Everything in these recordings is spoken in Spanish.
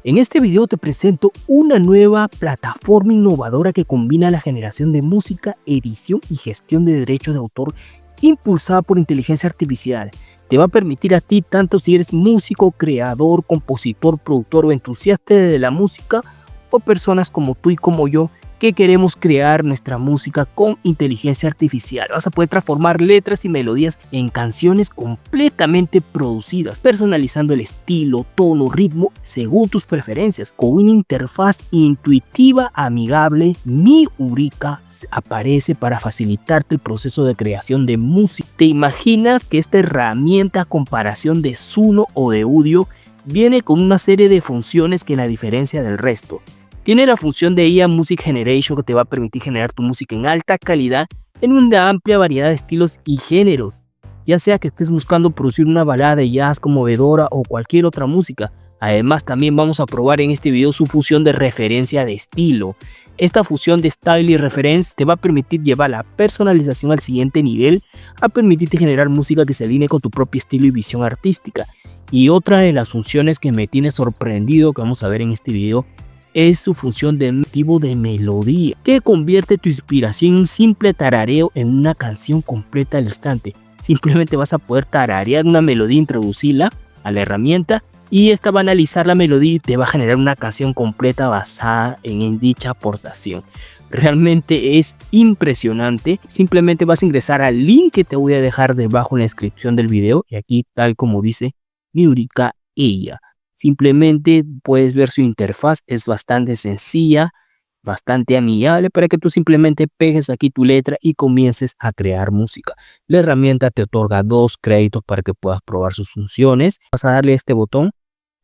En este video te presento una nueva plataforma innovadora que combina la generación de música, edición y gestión de derechos de autor impulsada por inteligencia artificial. Te va a permitir a ti, tanto si eres músico, creador, compositor, productor o entusiasta de la música, o personas como tú y como yo, que queremos crear nuestra música con inteligencia artificial. Vas a poder transformar letras y melodías en canciones completamente producidas, personalizando el estilo, tono, ritmo según tus preferencias. Con una interfaz intuitiva, amigable, Miurica aparece para facilitarte el proceso de creación de música. ¿Te imaginas que esta herramienta, a comparación de Suno o de Udio, viene con una serie de funciones que la diferencia del resto? Tiene la función de IA Music Generation, que te va a permitir generar tu música en alta calidad en una amplia variedad de estilos y géneros, ya sea que estés buscando producir una balada de jazz conmovedora o cualquier otra música. Además, también vamos a probar en este video su función de referencia de estilo. Esta fusión de style y reference te va a permitir llevar la personalización al siguiente nivel, a permitirte generar música que se alinee con tu propio estilo y visión artística. Y otra de las funciones que me tiene sorprendido, que vamos a ver en este video, es su función de tipo de melodía, que convierte tu inspiración en un simple tarareo en una canción completa al instante. Simplemente vas a poder tararear una melodía, introducirla a la herramienta, y esta va a analizar la melodía y te va a generar una canción completa basada en dicha aportación. Realmente es impresionante. Simplemente vas a ingresar al link que te voy a dejar debajo en la descripción del video, y aquí, tal como dice, Miurica IA. Simplemente puedes ver su interfaz, es bastante sencilla, bastante amigable, para que tú simplemente pegues aquí tu letra y comiences a crear música. La herramienta te otorga 2 créditos para que puedas probar sus funciones. Vas a darle este botón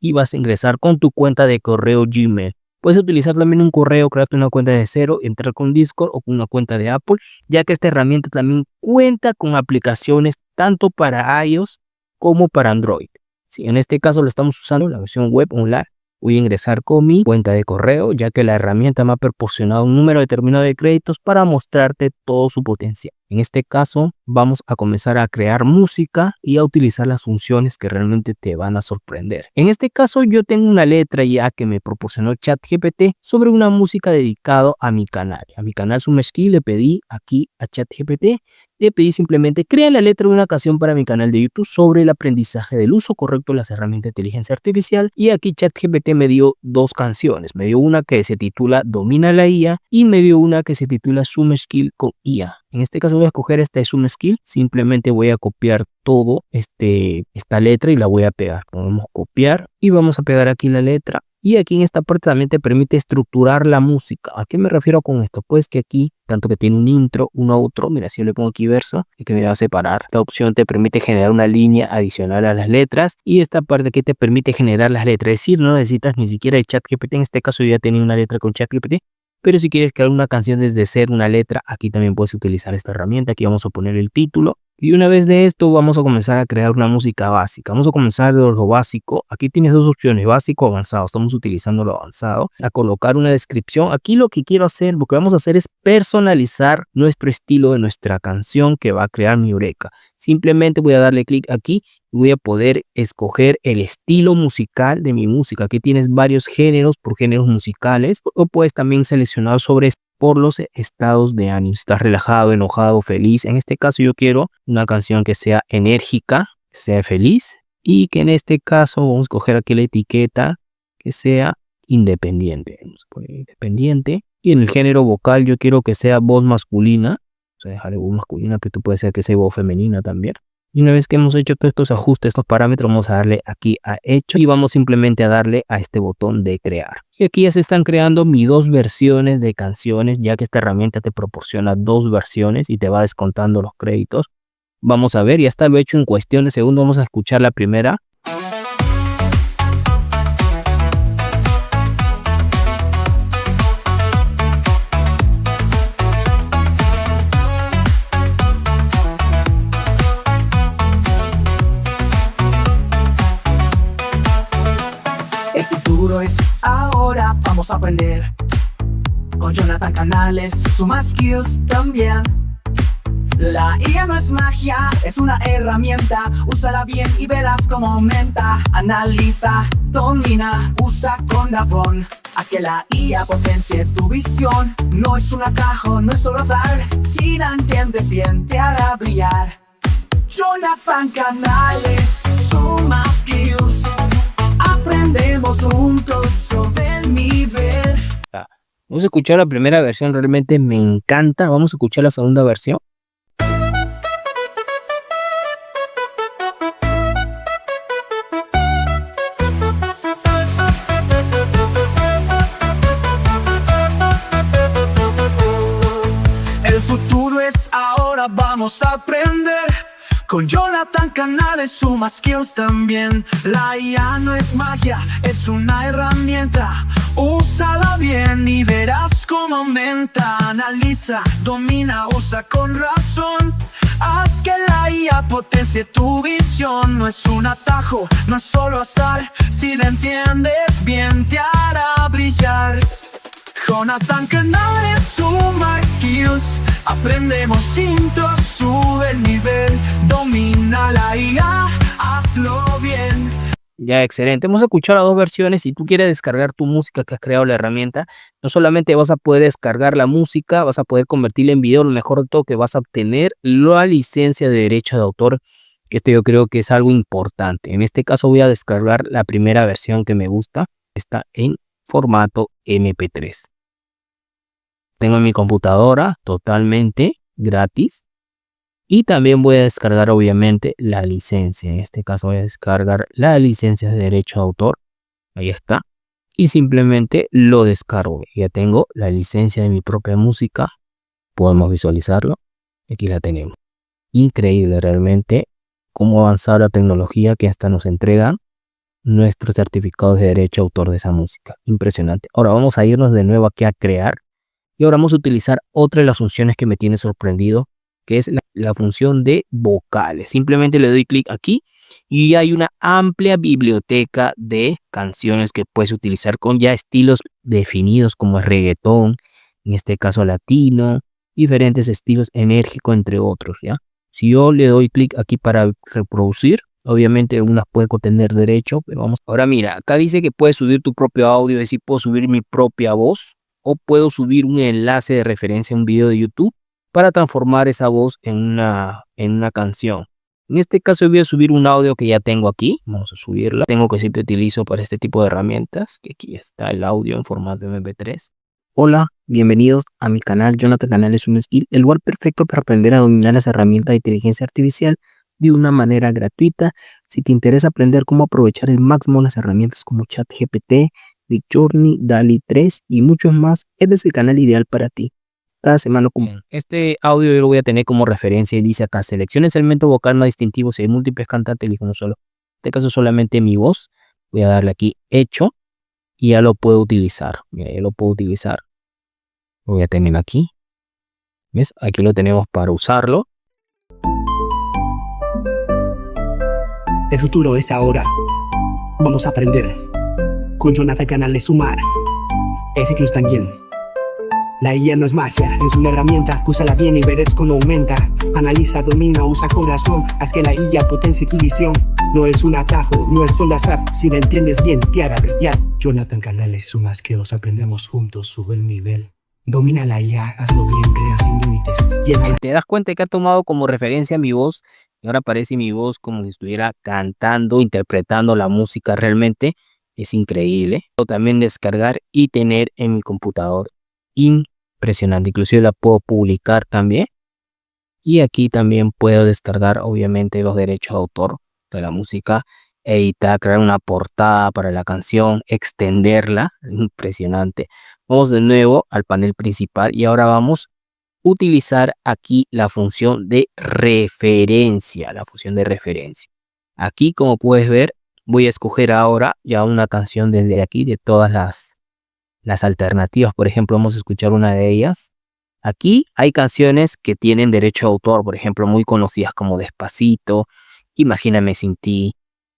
y vas a ingresar con tu cuenta de correo Gmail. Puedes utilizar también un correo, crearte una cuenta de cero, entrar con Discord o con una cuenta de Apple, ya que esta herramienta también cuenta con aplicaciones tanto para iOS como para Android. Si en este caso lo estamos usando la versión web online, voy a ingresar con mi cuenta de correo, ya que la herramienta me ha proporcionado un número determinado de créditos para mostrarte todo su potencial. En este caso vamos a comenzar a crear música y a utilizar las funciones que realmente te van a sorprender. En este caso yo tengo una letra ya que me proporcionó ChatGPT sobre una música dedicado a mi canal. A mi canal Sumeshki le pedí aquí a ChatGPT, le pedí simplemente crea la letra de una canción para mi canal de YouTube sobre el aprendizaje del uso correcto de las herramientas de inteligencia artificial, y aquí ChatGPT me dio 2 canciones. Me dio una que se titula Domina la IA y me dio una que se titula Sumeshki con IA. En este caso voy a escoger esta de Sumeshki. Simplemente voy a copiar todo esta letra y la voy a pegar. Vamos a copiar y vamos a pegar aquí la letra. Y aquí en esta parte también te permite estructurar la música. ¿A qué me refiero con esto? Pues que aquí, tanto que tiene un intro, un outro, mira, si yo le pongo aquí verso, y que me va a separar. Esta opción te permite generar una línea adicional a las letras, y esta parte aquí te permite generar las letras. Es decir, no necesitas ni siquiera el ChatGPT. En este caso yo ya tenía una letra con ChatGPT, pero si quieres crear una canción desde cero, una letra, aquí también puedes utilizar esta herramienta. Aquí vamos a poner el título. Y una vez de esto vamos a comenzar a crear una música básica. Vamos a comenzar de lo básico. Aquí tienes 2 opciones, básico o avanzado. Estamos utilizando lo avanzado. A colocar una descripción. Aquí lo que vamos a hacer es personalizar nuestro estilo de nuestra canción que va a crear Miurica. Simplemente voy a darle clic aquí y voy a poder escoger el estilo musical de mi música. Aquí tienes varios géneros por géneros musicales, o puedes también seleccionar por los estados de ánimo. Estás relajado, enojado, feliz. En este caso yo quiero una canción que sea enérgica, que sea feliz, y que en este caso vamos a escoger aquí la etiqueta que sea independiente. Vamos a poner independiente. Y en el género vocal yo quiero que sea voz masculina. Vamos a dejarle voz masculina, pero tú puedes hacer que sea voz femenina también. Y una vez que hemos hecho todos estos ajustes, estos parámetros, vamos a darle aquí a hecho y vamos simplemente a darle a este botón de crear. Y aquí ya se están creando mis 2 versiones de canciones, ya que esta herramienta te proporciona 2 versiones y te va descontando los créditos. Vamos a ver, ya está lo hecho en cuestión de segundos. Vamos a escuchar la primera. El futuro es ahora, vamos a aprender con Jonathan Canales, Sumashki también. La IA no es magia, es una herramienta. Úsala bien y verás cómo aumenta. Analiza, domina, usa con razón. Haz que la IA potencie tu visión. No es un atajo, no es solo azar. Si la entiendes bien, te hará brillar. Jonathan Canales, Suma Skills. Aprendemos juntos sobre el nivel. Vamos a escuchar la primera versión, realmente me encanta. Vamos a escuchar la segunda versión. El futuro es ahora, vamos a aprender. Con Jonathan Canales, Suma Skills también. La IA no es magia, es una herramienta. Úsala bien y verás cómo aumenta. Analiza, domina, usa con razón. Haz que la IA potencie tu visión. No es un atajo, no es solo azar. Si la entiendes bien, te hará brillar. Jonathan Canales, Suma Skills. Aprendemos juntos, sube el nivel. Domina la IA, hazlo bien. Ya, excelente. Hemos escuchado las dos versiones. Si tú quieres descargar tu música que has creado la herramienta, no solamente vas a poder descargar la música, vas a poder convertirla en video. Lo mejor de todo, que vas a obtener la licencia de derecho de autor, que esto yo creo que es algo importante. En este caso voy a descargar la primera versión que me gusta. Está en formato MP3. Tengo en mi computadora totalmente gratis. Y también voy a descargar obviamente la licencia. En este caso voy a descargar la licencia de derecho de autor. Ahí está. Y simplemente lo descargo. Ya tengo la licencia de mi propia música. Podemos visualizarlo. Aquí la tenemos. Increíble realmente cómo ha avanzado la tecnología, que hasta nos entregan nuestros certificados de derecho de autor de esa música. Impresionante. Ahora vamos a irnos de nuevo aquí a crear. Y ahora vamos a utilizar otra de las funciones que me tiene sorprendido, que es la función de vocales. Simplemente le doy clic aquí y hay una amplia biblioteca de canciones que puedes utilizar con ya estilos definidos como el reggaetón, en este caso latino, diferentes estilos enérgicos, entre otros, ¿ya? Si yo le doy clic aquí para reproducir, obviamente algunas pueden contener derecho, pero vamos. Ahora mira, acá dice que puedes subir tu propio audio, es decir, puedo subir mi propia voz o puedo subir un enlace de referencia a un video de YouTube para transformar esa voz en una canción. En este caso voy a subir un audio que ya tengo aquí. Vamos a subirla. Tengo que siempre utilizo para este tipo de herramientas, que aquí está el audio en formato MP3. Hola, bienvenidos a mi canal Jonathan Canales Suma Skills, el lugar perfecto para aprender a dominar las herramientas de inteligencia artificial de una manera gratuita. Si te interesa aprender cómo aprovechar al máximo las herramientas como ChatGPT, Midjourney, DALL-E 3 y muchos más, este es el canal ideal para ti. Cada semana. Este audio yo lo voy a tener como referencia y dice acá: selecciona el segmento vocal más distintivo. Si hay múltiples cantantes, elijo uno solo. En este caso solamente mi voz. Voy a darle aquí hecho y ya lo puedo utilizar. Mira, ya lo puedo utilizar. Lo voy a tener aquí. ¿Ves? Aquí lo tenemos para usarlo. El futuro es ahora. Vamos a aprender. Con Jonathan Canales Suma Skills también. La IA no es magia, es una herramienta. Úsala bien y verás cómo aumenta. Analiza, domina, usa con razón. Haz que la IA potencie tu visión. No es un atajo, no es solo azar. Si la entiendes bien, te hará brillar. Jonathan Canales Suma Skills, aprendemos juntos, sube el nivel. Domina la IA, hazlo bien, crea sin límites. Te das cuenta que ha tomado como referencia mi voz. Y ahora aparece mi voz como si estuviera cantando, interpretando la música. Realmente es increíble. Puedo también descargar y tener en mi computador. Impresionante. Inclusive la puedo publicar también. Y aquí también puedo descargar obviamente los derechos de autor de la música, editar, crear una portada para la canción, extenderla. Impresionante. Vamos de nuevo al panel principal y ahora vamos a utilizar aquí la función de referencia. Aquí, como puedes ver, voy a escoger ahora ya una canción desde aquí, de todas las alternativas. Por ejemplo, vamos a escuchar una de ellas. Aquí hay canciones que tienen derecho de autor, por ejemplo, muy conocidas como Despacito, Imagíname sin ti,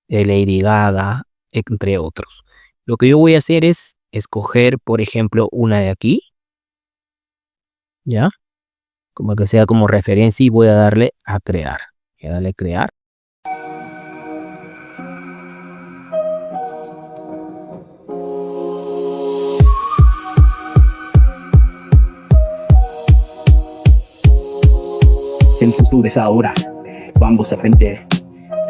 de Lady Gaga, entre otros. Lo que yo voy a hacer es escoger, por ejemplo, una de aquí. ¿Ya? como que sea como referencia, y voy a darle a crear. Voy a darle a crear. El futuro es ahora, vamos a aprender.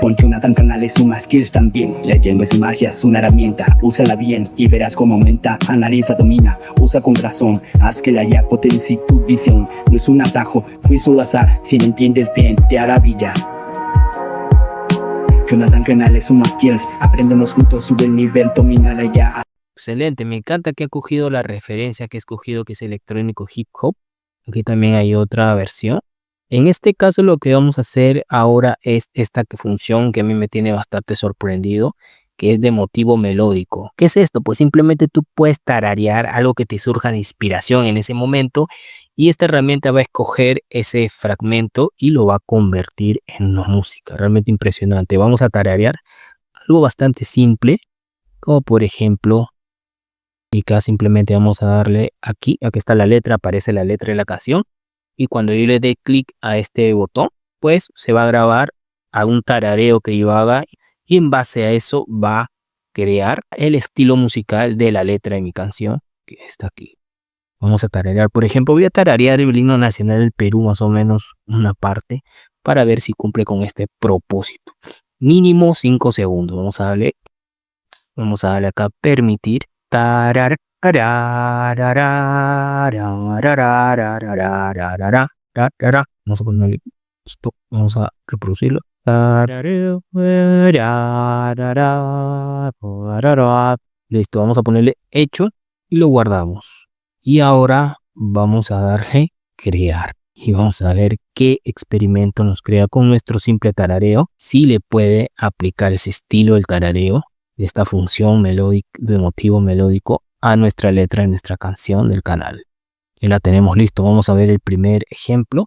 Con Jonathan Canales sumas skills también. Leyendo es magia, es una herramienta. Úsala bien y verás cómo aumenta. Analiza, domina, usa con razón. Haz que la IA potencie tu visión. No es un atajo, no es solo azar. Si lo entiendes bien, te hará brillar. Jonathan Canales sumas skills. Aprendemos juntos, sube el nivel, domina la IA. Excelente, me encanta que ha cogido la referencia que he escogido, que es electrónico hip hop. Aquí también hay otra versión. En este caso lo que vamos a hacer ahora es esta función que a mí me tiene bastante sorprendido, que es de motivo melódico. ¿Qué es esto? Pues simplemente tú puedes tararear algo que te surja de inspiración en ese momento, y esta herramienta va a escoger ese fragmento y lo va a convertir en una música. Realmente impresionante. Vamos a tararear algo bastante simple, como por ejemplo, y acá simplemente vamos a darle aquí está la letra, aparece la letra de la canción. Y cuando yo le dé clic a este botón, pues se va a grabar algún tarareo que yo haga, y en base a eso va a crear el estilo musical de la letra de mi canción, que está aquí. Vamos a tararear, por ejemplo, voy a tararear el himno nacional del Perú, más o menos una parte, para ver si cumple con este propósito. Mínimo 5 segundos. Vamos a darle acá permitir. Tarar. Vamos a ponerle stop, vamos a reproducirlo. Listo, vamos a ponerle hecho y lo guardamos. Y ahora vamos a darle crear y vamos a ver qué experimento nos crea con nuestro simple tarareo. Si le puede aplicar ese estilo del tarareo, de esta función melódica, de motivo melódico, a nuestra letra en nuestra canción del canal. Y la tenemos listo. Vamos a ver el primer ejemplo.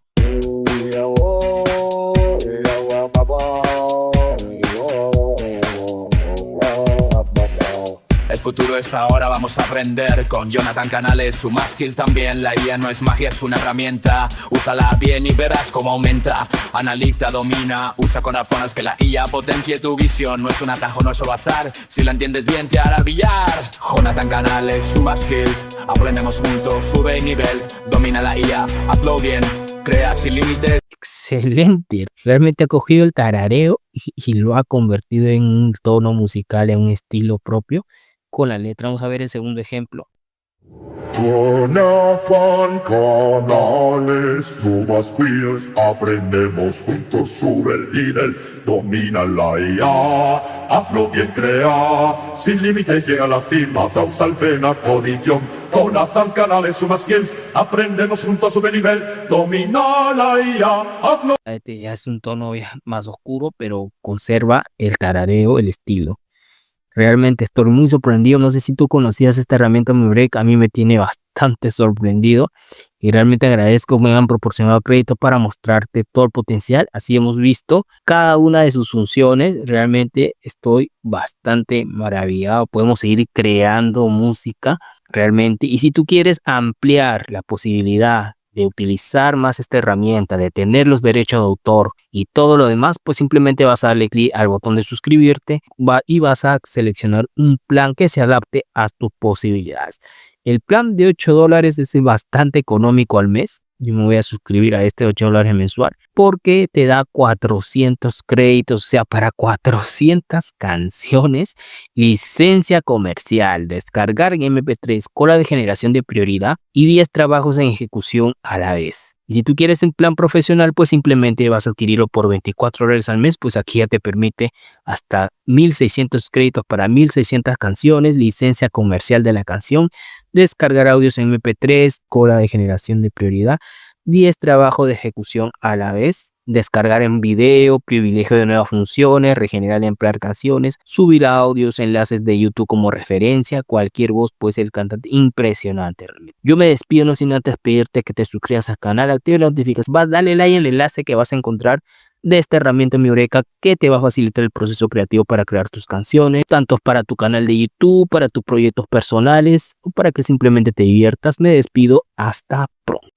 El futuro es ahora, vamos a aprender. Con Jonathan Canales suma skills también. La IA no es magia, es una herramienta. Úsala bien y verás cómo aumenta. Analiza, domina, usa con razones que la IA potencie tu visión. No es un atajo, no es solo azar. Si la entiendes bien te hará brillar. Jonathan Canales suma skills. Aprendemos juntos, sube el nivel. Domina la IA, hazlo bien. Crea sin límites. Excelente. Realmente ha cogido el tarareo y lo ha convertido en un tono musical, en un estilo propio con la letra. Vamos a ver el segundo ejemplo. Jonathan Canales, nuevas skills, aprendemos juntos, sube el nivel, domina la IA, hazlo bien, crea, sin límite llega a la cima, causa el pena, condición. Jonathan Canales, suma skills, aprendemos juntos, sube el nivel, domina la IA, hazlo. Este ya es un tono más oscuro, pero conserva el tarareo, el estilo. Realmente estoy muy sorprendido. No sé si tú conocías esta herramienta MeWreck. A mí me tiene bastante sorprendido y realmente agradezco que me han proporcionado crédito para mostrarte todo el potencial. Así hemos visto cada una de sus funciones. Realmente estoy bastante maravillado. Podemos seguir creando música realmente. Y si tú quieres ampliar la posibilidad de utilizar más esta herramienta, de tener los derechos de autor y todo lo demás, pues simplemente vas a darle clic al botón de suscribirte y vas a seleccionar un plan que se adapte a tus posibilidades. El plan de $8 es bastante económico al mes. Yo me voy a suscribir a este $8 mensual porque te da 400 créditos, o sea, para 400 canciones, licencia comercial, descargar en MP3, cola de generación de prioridad y 10 trabajos en ejecución a la vez. Y si tú quieres un plan profesional, pues simplemente vas a adquirirlo por $24 al mes, pues aquí ya te permite hasta 1600 créditos para 1600 canciones, licencia comercial de la canción, descargar audios en MP3, cola de generación de prioridad, 10 trabajos de ejecución a la vez, descargar en video, privilegio de nuevas funciones, regenerar y ampliar canciones, subir audios, enlaces de YouTube como referencia, cualquier voz puede ser el cantante. Impresionante realmente. Yo me despido no sin antes pedirte que te suscribas al canal, active las notificaciones, dale like al enlace que vas a encontrar de esta herramienta MeWreck que te va a facilitar el proceso creativo para crear tus canciones, tanto para tu canal de YouTube, para tus proyectos personales o para que simplemente te diviertas. Me despido, hasta pronto.